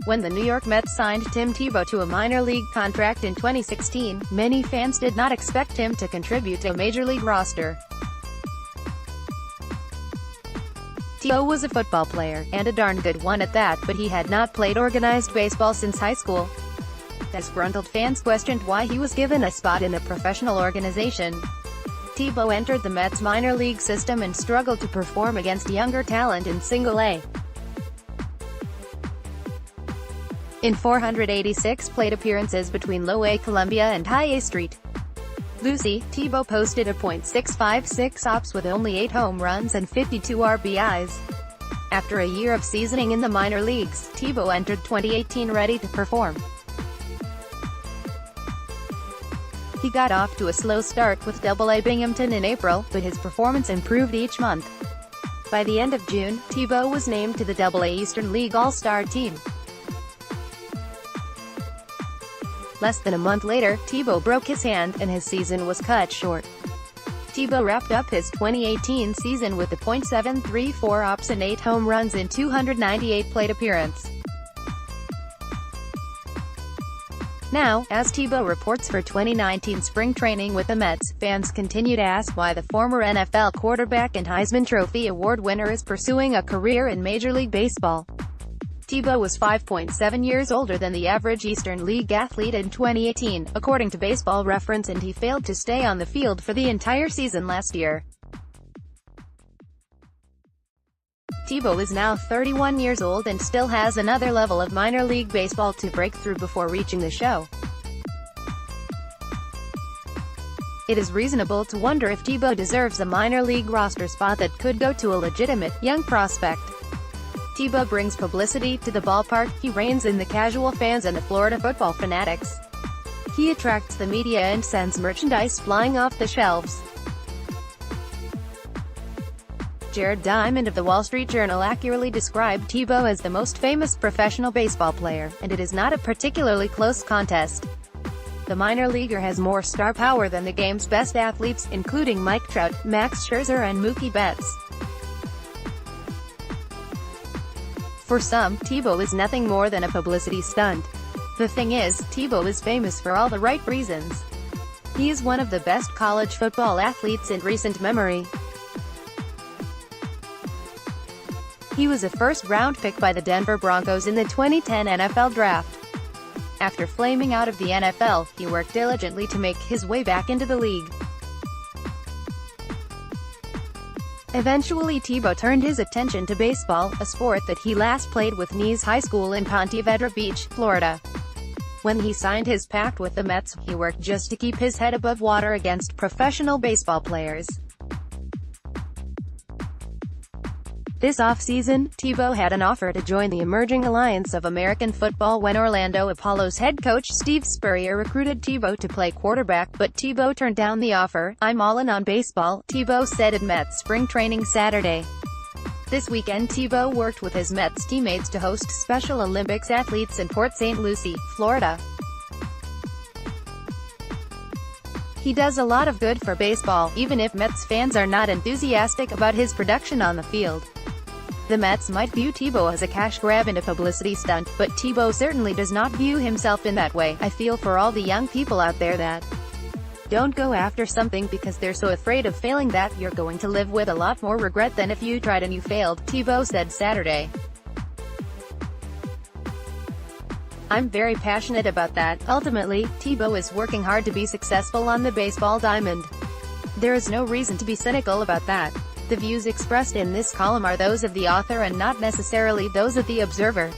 When the New York Mets signed Tim Tebow to a minor league contract in 2016, many fans did not expect him to contribute to a major league roster. Tebow was a football player, and a darn good one at that, but he had not played organized baseball since high school. Disgruntled fans questioned why he was given a spot in a professional organization. Tebow entered the Mets minor league system and struggled to perform against younger talent in Single-A. In 486 plate appearances between Low-A Columbia and High-A St. Lucie, Tebow posted a .656 OPS with only 8 home runs and 52 RBIs. After a year of seasoning in the minor leagues, Tebow entered 2018 ready to perform. He got off to a slow start with Double-A Binghamton in April, but his performance improved each month. By the end of June, Tebow was named to the Double-A Eastern League All-Star team. Less than a month later, Tebow broke his hand, and his season was cut short. Tebow wrapped up his 2018 season with a .734 OPS and 8 home runs in 298 plate appearances. Now, as Tebow reports for 2019 spring training with the Mets, fans continue to ask why the former NFL quarterback and Heisman Trophy Award winner is pursuing a career in Major League Baseball. Tebow was 5.7 years older than the average Eastern League athlete in 2018, according to Baseball Reference, and he failed to stay on the field for the entire season last year. Tebow is now 31 years old and still has another level of minor league baseball to break through before reaching the show. It is reasonable to wonder if Tebow deserves a minor league roster spot that could go to a legitimate, young prospect. Tebow brings publicity to the ballpark, he reins in the casual fans and the Florida football fanatics. He attracts the media and sends merchandise flying off the shelves. Jared Diamond of the Wall Street Journal accurately described Tebow as the most famous professional baseball player, and it is not a particularly close contest. The minor leaguer has more star power than the game's best athletes, including Mike Trout, Max Scherzer and Mookie Betts. For some, Tebow is nothing more than a publicity stunt. The thing is, Tebow is famous for all the right reasons. He is one of the best college football athletes in recent memory. He was a first-round pick by the Denver Broncos in the 2010 NFL Draft. After flaming out of the NFL, he worked diligently to make his way back into the league. Eventually Tebow turned his attention to baseball, a sport that he last played with Nease High School in Ponte Vedra Beach, Florida. When he signed his pact with the Mets, he worked just to keep his head above water against professional baseball players. This offseason, Tebow had an offer to join the emerging Alliance of American Football when Orlando Apollo's head coach Steve Spurrier recruited Tebow to play quarterback, but Tebow turned down the offer. "I'm all in on baseball," Tebow said at Mets spring training Saturday. This weekend Tebow worked with his Mets teammates to host Special Olympics athletes in Port St. Lucie, Florida. He does a lot of good for baseball, even if Mets fans are not enthusiastic about his production on the field. The Mets might view Tebow as a cash grab and a publicity stunt, but Tebow certainly does not view himself in that way. "I feel for all the young people out there that don't go after something because they're so afraid of failing that you're going to live with a lot more regret than if you tried and you failed," Tebow said Saturday. "I'm very passionate about that. Ultimately, Tebow is working hard to be successful on the baseball diamond. There is no reason to be cynical about that. The views expressed in this column are those of the author and not necessarily those of the observer."